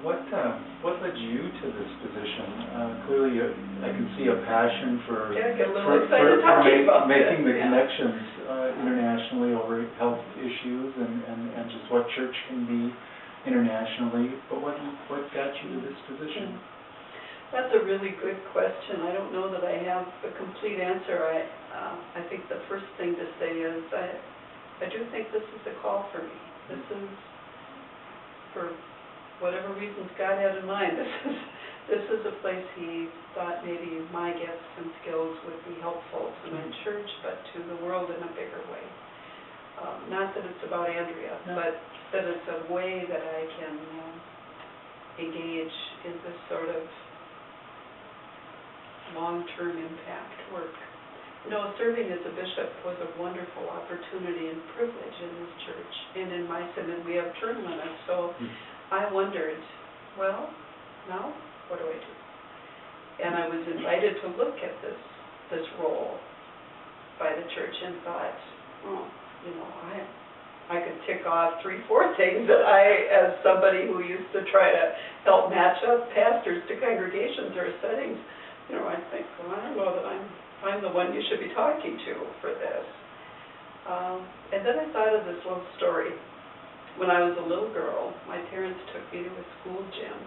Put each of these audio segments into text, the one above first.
What led you to this position? Clearly, I can see a passion for making the connections internationally over health issues and just what church can be internationally. But what got you to this position? That's a really good question. I don't know that I have a complete answer. I think the first thing to say is I do think this is a call for me. This is, for whatever reasons God had in mind, this is a place He thought maybe my gifts and skills would be helpful to my church, but to the world in a bigger way. Not that it's about Andrea, but that it's a way that I can engage in this sort of long-term impact work. You know, serving as a bishop was a wonderful opportunity and privilege in this church and in my synod. We have term limits, so I wondered, well, now what do I do? And I was invited to look at this role by the church and thought, oh, you know, I could tick off 3-4 things that as somebody who used to try to help match up pastors to congregations or settings, you know, I think, well, I don't know that I'm the one you should be talking to for this. And then I thought of this little story. When I was a little girl, my parents took me to a school gym,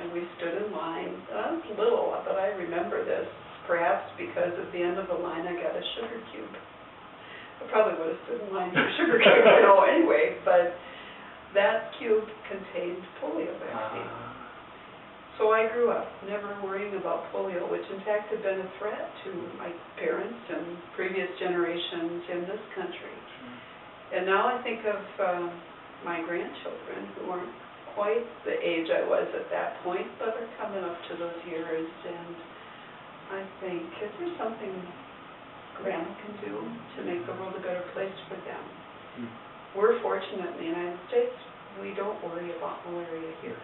and we stood in line. I was little, but I remember this, perhaps because at the end of the line I got a sugar cube. I probably would have stood in line for a sugar cube, you know, anyway, but that cube contained polio vaccine. So I grew up never worrying about polio, which in fact had been a threat to my parents and previous generations in this country. And now I think of my grandchildren, who aren't quite the age I was at that point, but are coming up to those years, and I think, is there something Grandma can do to make the world a better place for them? We're fortunate in the United States. We don't worry about malaria here.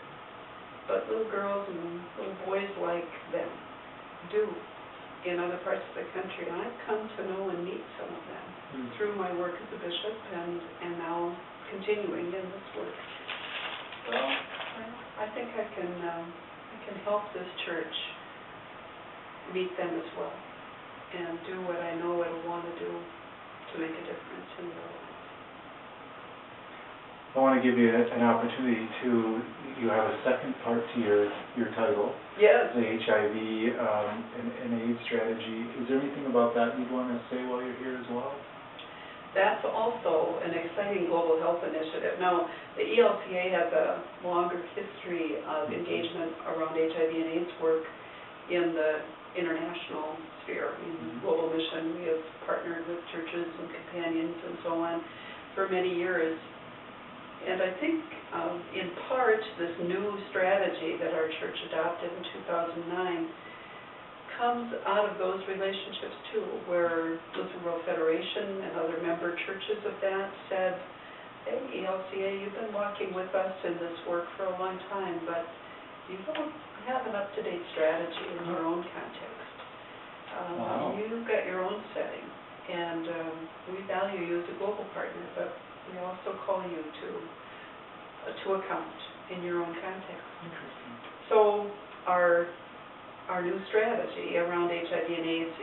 But little girls and little boys like them do in other parts of the country. And I've come to know and meet some of them through my work as a bishop and now continuing in this work. Well, I think I can help this church meet them as well and do what I know it'll want to do to make a difference in their lives. I want to give you an opportunity you have a second part to your title. Yes. The HIV and AIDS strategy. Is there anything about that you'd want to say while you're here as well? That's also an exciting global health initiative. Now, the ELCA has a longer history of engagement around HIV and AIDS work in the international sphere. In global mission, we have partnered with churches and companions and so on for many years. And I think, in part, this new strategy that our church adopted in 2009 comes out of those relationships, too, where Lutheran World Federation and other member churches of that said, hey, ELCA, you've been walking with us in this work for a long time, but you don't have an up-to-date strategy in your own context. You've got your own setting, and we value you as a global partner, but we also call you to account in your own context. Interesting. So our new strategy around HIV and AIDS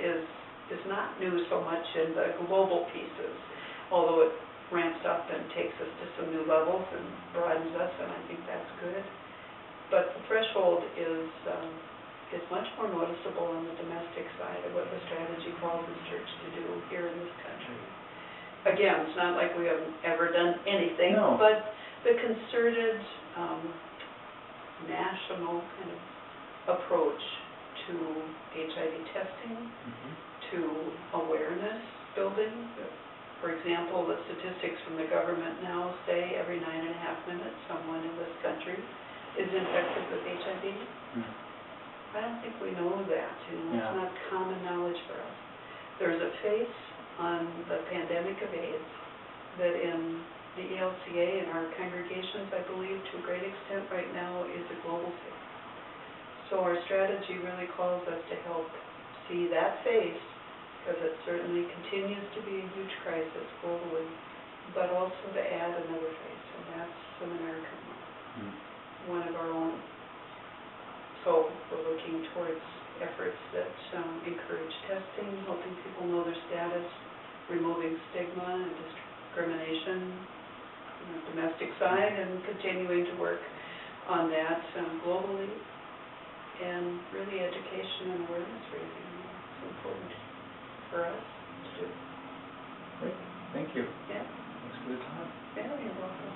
is not new so much in the global pieces, although it ramps up and takes us to some new levels and broadens us, and I think that's good. But the threshold is much more noticeable on the domestic side of what the strategy calls the church to do here in this country. Again, it's not like we haven't ever done anything, but the concerted national kind of approach to HIV testing, to awareness building. For example, the statistics from the government now say every 9.5 minutes someone in this country is infected with HIV. I don't think we know that. It's not common knowledge for us. There's a face on the pandemic of AIDS that in the ELCA and our congregations, I believe, to a great extent right now, is a global face. So our strategy really calls us to help see that face, because it certainly continues to be a huge crisis globally, but also to add another face, and that's an American one. one of our own. So we're looking towards efforts that encourage testing, helping people know their status, removing stigma and discrimination on the domestic side, and continuing to work on that globally. And really education and awareness raising is important for us to do. Great, thank you. Yeah. Thanks for the time. Yeah, you're welcome.